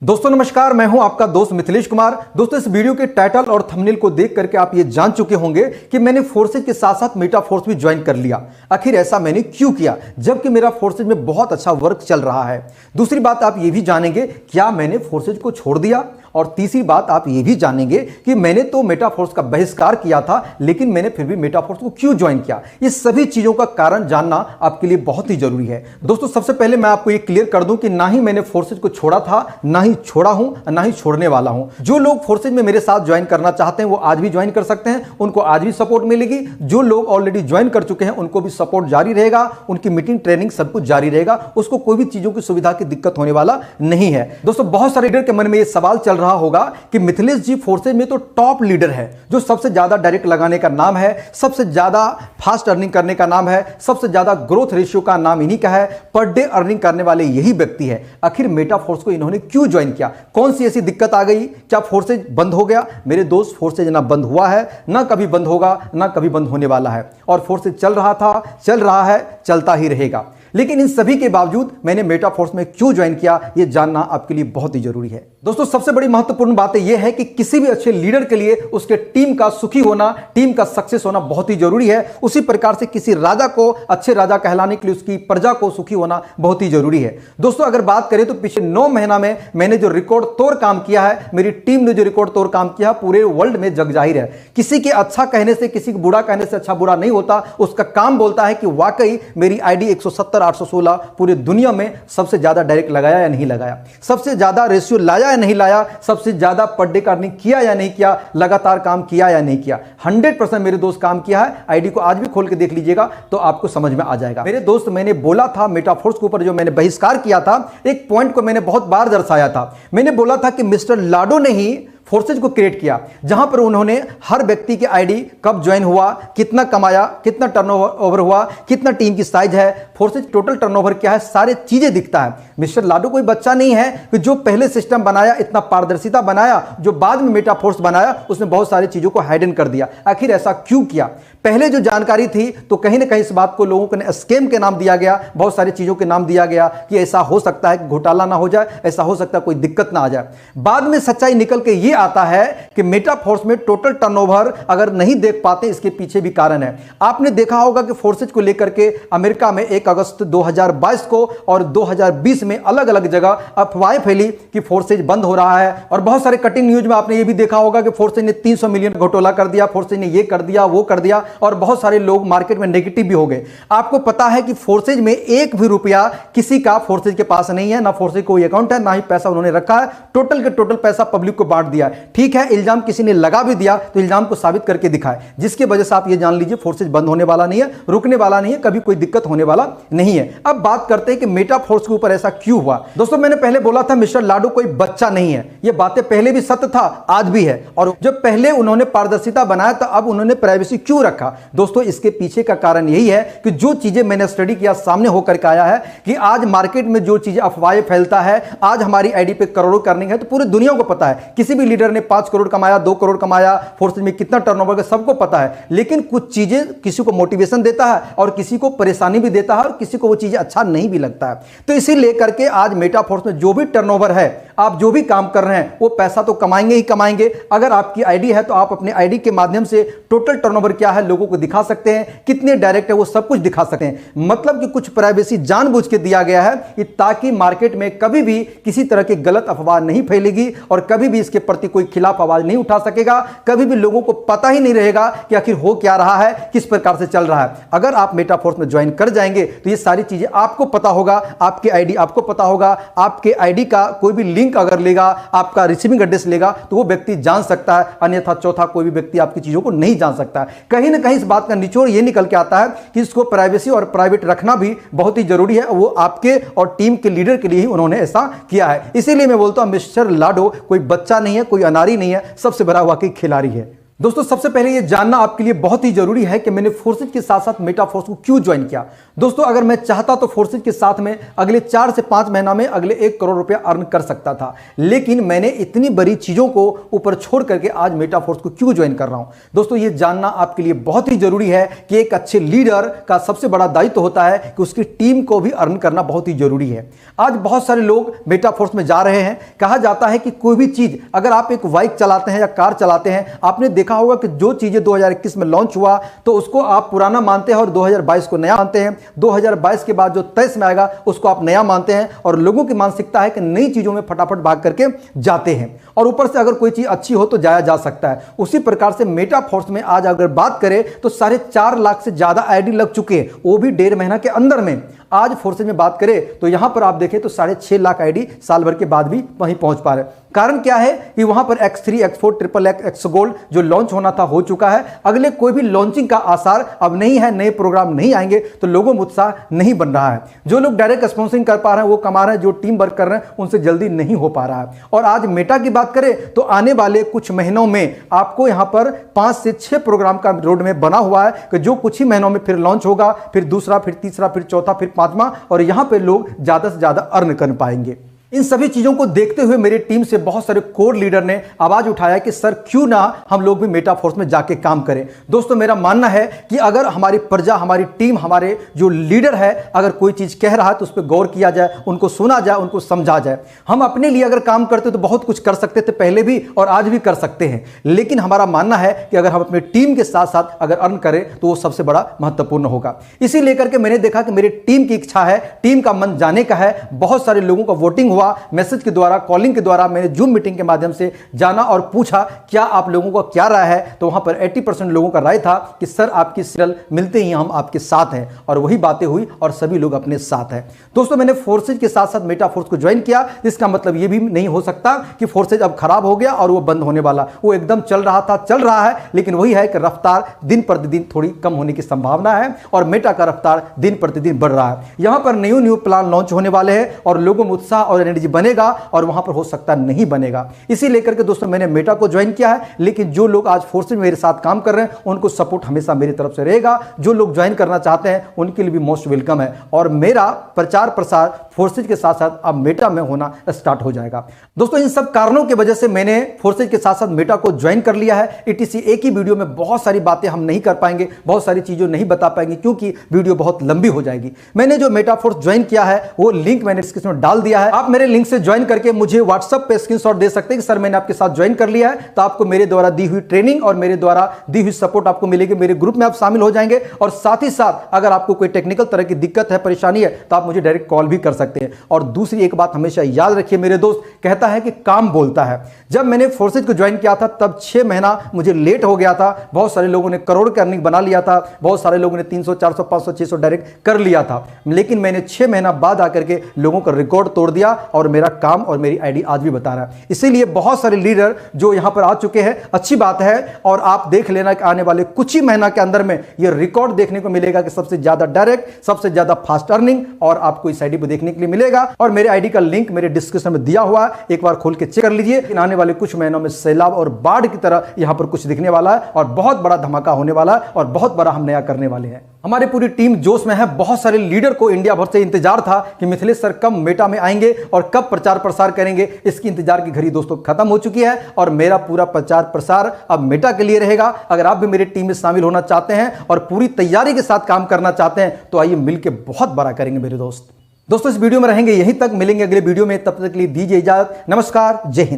दोस्तों नमस्कार, मैं हूं आपका दोस्त मिथिलेश कुमार। दोस्तों इस वीडियो के टाइटल और थंबनेल को देख करके आप ये जान चुके होंगे कि मैंने फोर्सेज के साथ साथ मेटा फोर्स भी ज्वाइन कर लिया। आखिर ऐसा मैंने क्यों किया जबकि मेरा फोर्सेज में बहुत अच्छा वर्क चल रहा है। दूसरी बात आप ये भी जानेंगे क्या मैंने फोर्सेज को छोड़ दिया, और तीसरी बात आप ये भी जानेंगे कि मैंने तो मेटा फोर्स का बहिष्कार किया था लेकिन मैंने फिर भी मेटा फोर्स को क्यों ज्वाइन किया। ये सभी चीजों का कारण जानना आपके लिए बहुत ही जरूरी है। दोस्तों सबसे पहले मैं आपको ये क्लियर कर दूं कि ना ही मैंने फोर्सेज को छोड़ा था, ना ही छोड़ा हूं, ना ही छोड़ने वाला हूं। जो लोग फोर्सेज में मेरे साथ ज्वाइन करना चाहते हैं वो आज भी ज्वाइन कर सकते हैं, उनको आज भी सपोर्ट मिलेगी। जो लोग ऑलरेडी ज्वाइन कर चुके हैं उनको भी सपोर्ट जारी रहेगा, उनकी मीटिंग ट्रेनिंग सब कुछ जारी रहेगा, उसको कोई भी चीजों की सुविधा की दिक्कत होने वाला नहीं है। दोस्तों बहुत सारे लीडर के मन में ये सवाल चल रहा होगा कि मिथिलेश जी फोर्सेज में तो टॉप लीडर है, जो सबसे ज्यादा डायरेक्ट लगाने का नाम है, सबसे ज्यादा फास्ट अर्निंग करने का नाम है, सबसे ज्यादा ग्रोथ रेशियो का नाम इन्हीं का है, पर डे अर्निंग करने वाले यही व्यक्ति है। आखिर मेटा फोर्स को इन्होंने क्यों ज्वाइन किया? कौन सी ऐसी दिक्कत आ गई? क्या फोर्सेज बंद हो गया? मेरे दोस्त फोर्सेज ना बंद हुआ है, ना कभी बंद होगा, ना कभी बंद होने वाला है। और फोर्सेज चल रहा था, चल रहा है, चलता ही रहेगा। लेकिन इन सभी के बावजूद मैंने मेटा फोर्स में क्यों ज्वाइन किया ये जानना आपके लिए बहुत ही जरूरी है। दोस्तों सबसे बड़ी महत्वपूर्ण बात यह है कि किसी भी अच्छे लीडर के लिए उसके टीम का सुखी होना, टीम का सक्सेस होना बहुत ही जरूरी है। उसी प्रकार से किसी राजा को अच्छे राजा कहलाने के लिए उसकी प्रजा को सुखी होना बहुत ही जरूरी है। दोस्तों अगर बात करें तो पिछले 9 महीना में मैंने जो रिकॉर्ड तोड़ काम किया है, मेरी टीम ने जो रिकॉर्ड तोड़ काम किया पूरे वर्ल्ड में जग जाहिर है। किसी के अच्छा कहने से, किसी के बुरा कहने से अच्छा बुरा नहीं होता, उसका काम बोलता है कि वाकई मेरी आईडी 170 816 पूरे दुनिया में सबसे ज्यादा डायरेक्ट लगाया या नहीं लगाया, सबसे ज्यादा रेशियो लाया या नहीं लाया, सबसे ज्यादा पर डे का अर्निंग किया या नहीं किया, लगातार काम किया या नहीं किया। 100% मेरे दोस्त काम किया है। आईडी को आज भी खोल के देख लीजिएगा तो आपको समझ में आ जाएगा। मेरे दोस्त मैंने बोला था मेटा फोर्स के ऊपर जो मैंने बहिष्कार किया था, एक पॉइंट को मैंने बहुत बार दर्शाया था। मैंने बोला था कि मिस्टर लाडो ने ही फोर्सेज को क्रिएट किया, जहां पर उन्होंने हर व्यक्ति की आईडी कब ज्वाइन हुआ, कितना कमाया, कितना टर्नओवर हुआ, कितना टीम की साइज है, फोर्सेज टोटल टर्नओवर क्या है, सारे चीजें दिखता है। मिस्टर लाडो कोई बच्चा नहीं है कि जो पहले सिस्टम बनाया, इतना पारदर्शिता बनाया, जो बाद में मेटा फोर्स बनाया उसने बहुत सारी चीजों को हाइडन कर दिया। आखिर ऐसा क्यों किया? पहले जो जानकारी थी तो कहीं ना कहीं इस बात को लोगों को स्कैम के नाम दिया गया, बहुत सारी चीजों के नाम दिया गया कि ऐसा हो सकता है कि घोटाला ना हो जाए, ऐसा हो सकता है कोई दिक्कत ना आ जाए। बाद में सच्चाई निकल के ये आता है कि मेटा फोर्स में टोटल टर्नओवर अगर नहीं देख पाते इसके पीछे भी कारण है। आपने देखा होगा कि फोर्सेज को लेकर के अमेरिका में 1 अगस्त 2022 को और 2020 में अलग अलग जगह अफवाहें फैली कि फोर्सेज बंद हो रहा है। और बहुत सारे कटिंग न्यूज में आपने ये भी देखा होगा कि फोर्सेज ने 300 मिलियन घोटाला कर दिया, फोर्सेज ने ये कर दिया, वो कर दिया, और बहुत सारे लोग मार्केट में नेगेटिव भी हो गए। आपको पता है कि फोर्सेज में एक भी रुपया किसी का फोर्सेज के पास नहीं है, ना फोर्सेज कोई अकाउंट है, ना ही पैसा उन्होंने रखा है। टोटल के टोटल पैसा पब्लिक को बांट दिया है। ठीक है, इल्जाम किसी ने लगा भी दिया तो इल्जाम को साबित करके दिखाए, जिसकी वजह से आप ये जान लीजिए फोर्सेज बंद होने वाला नहीं है, रुकने वाला नहीं है, कभी कोई दिक्कत होने वाला नहीं है। अब बात करते हैं कि मेटा फोर्स के ऊपर ऐसा क्यों हुआ। दोस्तों मैंने पहले बोला था मिस्टर लाडो कोई बच्चा नहीं है, ये बातें पहले भी सत्य था, आज भी है। और जब पहले उन्होंने पारदर्शिता बनाया तो अब उन्होंने प्राइवेसी क्यों रखा? दोस्तों इसके पीछे का कारण यही है कि जो चीजें मैंने स्टडी किया सामने होकर के आया है कि आज मार्केट में जो चीजें अफवाहें फैलता है, आज हमारी आईडी पे करोड़ों अर्निंग है तो पूरी दुनिया को पता है। किसी भी लीडर ने 5 करोड़ कमाया, 2 करोड़ कमाया, फोर्सेज में कितना टर्नओवर है सबको पता है। लेकिन कुछ चीजें किसी को मोटिवेशन देता है और किसी को परेशानी भी देता है और किसी को वो चीजें अच्छा नहीं भी लगता है। तो इसी लेकर के आज मेटा फोर्स में जो भी टर्नओवर है, आप जो भी काम कर रहे हैं वो पैसा तो कमाएंगे ही कमाएंगे। अगर आपकी आईडी है तो आप अपने आईडी के माध्यम से टोटल टर्नओवर क्या है लोगों को दिखा सकते हैं, कितने डायरेक्ट है वो सब कुछ दिखा सकते हैं। मतलब कि कुछ प्राइवेसी जानबूझ के दिया गया है कि ताकि मार्केट में कभी भी किसी तरह की गलत अफवाह नहीं फैलेगी और कभी भी इसके प्रति कोई खिलाफ आवाज नहीं उठा सकेगा। कभी भी लोगों को पता ही नहीं रहेगा कि आखिर हो क्या रहा है, किस प्रकार से चल रहा है। अगर आप मेटा फोर्स में ज्वाइन कर जाएंगे तो ये सारी चीजें आपको पता होगा, आपकी आईडी आपको पता होगा, आपके आईडी का कोई भी लिंक अगर लेगा, आपका रिसीविंग एड्रेस लेगा तो वो व्यक्ति जान सकता है, अन्यथा चौथा कोई भी व्यक्ति आपकी चीजों को नहीं जान सकता है। कहीं ना कहीं इस बात का निचोड़ ये निकल के आता है कि इसको प्राइवेसी और प्राइवेट रखना भी बहुत ही जरूरी है। वो आपके और टीम के लीडर के लिए ही उन्होंने ऐसा किया है। इसीलिए मैं बोलता हूं मिस्टर लाडो कोई बच्चा नहीं है, कोई अनारी नहीं है, सबसे बड़ा वाकई खिलाड़ी है। दोस्तों सबसे पहले ये जानना आपके लिए बहुत ही जरूरी है कि मैंने फोर्सेज के साथ साथ मेटाफोर्स को क्यों ज्वाइन किया। दोस्तों अगर मैं चाहता तो फोर्सेज के साथ में अगले 4 से 5 महीना में अगले 1 करोड़ रुपया अर्न कर सकता था, लेकिन मैंने इतनी बड़ी चीजों को ऊपर छोड़ करके आज मेटाफोर्स को क्यों ज्वाइन कर रहा हूं। दोस्तों ये जानना आपके लिए बहुत ही जरूरी है कि एक अच्छे लीडर का सबसे बड़ा दायित्व होता है कि उसकी टीम को भी अर्न करना बहुत ही जरूरी है। आज बहुत सारे लोग मेटाफोर्स में जा रहे हैं। कहा जाता है कि कोई भी चीज, अगर आप एक बाइक चलाते हैं या कार चलाते हैं, आपने देखा होगा कि जो चीजें 2021 में लॉन्च हुआ तो उसको आप पुराना मानते हैं और 2022 को नया मानते हैं। 2022 के बाद जो 23 में आएगा उसको आप नया मानते हैं और लोगों की मानसिकता है कि नई चीजों में फटाफट भाग करके जाते हैं और ऊपर से अगर कोई चीज अच्छी हो तो जाया जा सकता है। उसी प्रकार से मेटाफोर्स में आज अगर बात करें तो 4.5 लाख से ज्यादा आईडी लग चुके हैं, वो भी 1.5 महीना के अंदर में। आज फोर्सेज में बात करें तो यहां पर आप देखें तो 6.5 लाख आईडी साल भर के बाद भी वहीं पहुंच पा रहे हैं। कारण क्या है कि वहां पर X3, X4, XXX, X gold जो लॉन्च होना था हो चुका है। अगले कोई भी लॉन्चिंग का आसार अब नहीं है, नए प्रोग्राम नहीं आएंगे तो लोगों में उत्साह नहीं बन रहा है। जो लोग डायरेक्ट स्पॉन्सरिंग कर पा रहे हैं वो कमा रहे हैं, जो टीम वर्क कर रहे हैं उनसे जल्दी नहीं हो पा रहा है। और आज मेटा की बात करें तो आने वाले कुछ महीनों में आपको यहां पर 5 से 6 प्रोग्राम का रोड में बना हुआ है कि जो कुछ ही महीनों में फिर लॉन्च होगा, फिर दूसरा, फिर तीसरा, फिर चौथा, फिर 5वां, और यहां पे लोग ज्यादा से ज्यादा अर्न कर पाएंगे। इन सभी चीजों को देखते हुए मेरी टीम से बहुत सारे कोर लीडर ने आवाज उठाया कि सर क्यों ना हम लोग भी मेटाफोर्स में जाके काम करें। दोस्तों मेरा मानना है कि अगर हमारी प्रजा, हमारी टीम, हमारे जो लीडर है अगर कोई चीज कह रहा है तो उस पर गौर किया जाए, उनको सुना जाए, उनको समझा जाए। हम अपने लिए अगर काम करते तो बहुत कुछ कर सकते थे पहले भी और आज भी कर सकते हैं, लेकिन हमारा मानना है कि अगर हम अपनी टीम के साथ साथ अगर अर्न करें तो वो सबसे बड़ा महत्वपूर्ण होगा। इसी लेकर के मैंने देखा कि मेरी टीम की इच्छा है, टीम का मन जाने का है। बहुत सारे लोगों का वोटिंग हुआ, मैसेज के द्वारा, कॉलिंग के द्वारा, मैंने जूम मीटिंग के माध्यम से जाना और पूछा क्या आप लोगों का क्या राय है। तो वहां पर 80% लोगों का राय था कि सर आपकी सीरियल मिलते ही हम आपके साथ हैं, और वही बातें हुई और सभी लोग अपने साथ हैं। दोस्तों मैंने फोर्सेज के साथ साथ मेटाफोर्स को ज्वाइन किया। इसका मतलब यह भी नहीं हो सकता कि फोर्सेज अब खराब हो गया और वो बंद होने वाला, वो एकदम चल रहा था, चल रहा है, लेकिन वही है कि रफ्तार दिन प्रतिदिन थोड़ी कम होने की संभावना है और मेटा का रफ्तार दिन प्रतिदिन बढ़ रहा है। यहां पर न्यू प्लान लॉन्च होने वाले हैं और लोगों में उत्साह और एनर्जी बनेगा और वहां पर हो सकता नहीं बनेगा। इसी लेकर के दोस्तों मैंने मेटा को ज्वाइन किया है। लेकिन जो लोग आज फोर्सेज में मेरे साथ काम कर रहे हैं उनको सपोर्ट हमेशा मेरी तरफ से रहेगा। जो लोग ज्वाइन करना चाहते हैं उनके लिए भी मोस्ट वेलकम है और मेरा प्रचार प्रसार फोर्सेज के साथ साथ अब मेटा में होना स्टार्ट हो जाएगा। दोस्तों इन सब कारणों की वजह से मैंने फोर्सेज के साथ साथ मेटा को ज्वाइन कर लिया है। ETC एक ही वीडियो में बहुत सारी बातें हम नहीं कर पाएंगे, बहुत सारी चीजें नहीं बता पाएंगे क्योंकि वीडियो बहुत लंबी हो जाएगी। मैंने जो मेटाफोर्स ज्वाइन किया है वो लिंक मैंने डिस्क्रिप्शन में डाल दिया है। आप मेरे लिंक से ज्वाइन करके मुझे व्हाट्सएप पे स्क्रीनशॉट दे सकते हैं कि सर मैंने आपके साथ ज्वाइन कर लिया है। तो आपको मेरे द्वारा दी हुई ट्रेनिंग और मेरे द्वारा दी हुई सपोर्ट आपको मिलेगी। मेरे ग्रुप में आप शामिल हो जाएंगे और साथ ही साथ अगर आपको कोई टेक्निकल तरह की दिक्कत है, परेशानी है तो आप मुझे डायरेक्ट कॉल भी कर सकते हैं। और दूसरी एक बात हमेशा याद रखिए मेरे दोस्त, कहता है कि काम बोलता है। जब मैंने फोर्सेज को ज्वाइन किया था तब 6 महीना मुझे लेट हो गया था। बहुत सारे लोगों ने करोड़ की अर्निंग बना लिया था, बहुत सारे लोगों ने 300, 400, 500, 600 डायरेक्ट कर लिया था, लेकिन मैंने 6 महीना बाद आकर के लोगों का रिकॉर्ड तोड़ दिया और मेरा काम और मेरी आईडी आज भी बता रहा है। इसीलिए बहुत सारे लीडर जो यहां पर आ चुके हैं, अच्छी बात है। और आप देख लेना कि आने वाले कुछ ही महीना के अंदर में यह रिकॉर्ड देखने को मिलेगा कि सबसे ज्यादा डायरेक्ट, सबसे ज्यादा फास्ट अर्निंग और आपको इस आईडी पर देखने के लिए मिलेगा। और मेरे आईडी का लिंक मेरे डिस्क्रिप्शन में दिया हुआ है, एक बार खोल के चेक कर लीजिए। आने वाले कुछ महीनों में सैलाब और बाढ़ की तरह यहां पर कुछ दिखने वाला है और बहुत बड़ा धमाका होने वाला है और बहुत बड़ा हम नया करने वाले हैं। हमारी पूरी टीम जोश में है। बहुत सारे लीडर को इंडिया भर से इंतजार था कि मिथिलेश सर कब मेटा में आएंगे और कब प्रचार प्रसार करेंगे। इसकी इंतजार की घड़ी दोस्तों खत्म हो चुकी है और मेरा पूरा प्रचार प्रसार अब मेटा के लिए रहेगा। अगर आप भी मेरी टीम में शामिल होना चाहते हैं और पूरी तैयारी के साथ काम करना चाहते हैं तो आइए मिलकर बहुत बड़ा करेंगे मेरे दोस्त। दोस्तों इस वीडियो में रहेंगे, यहीं तक मिलेंगे अगले वीडियो में। तब तक के लिए दीजिए इजाजत। नमस्कार, जय हिंद।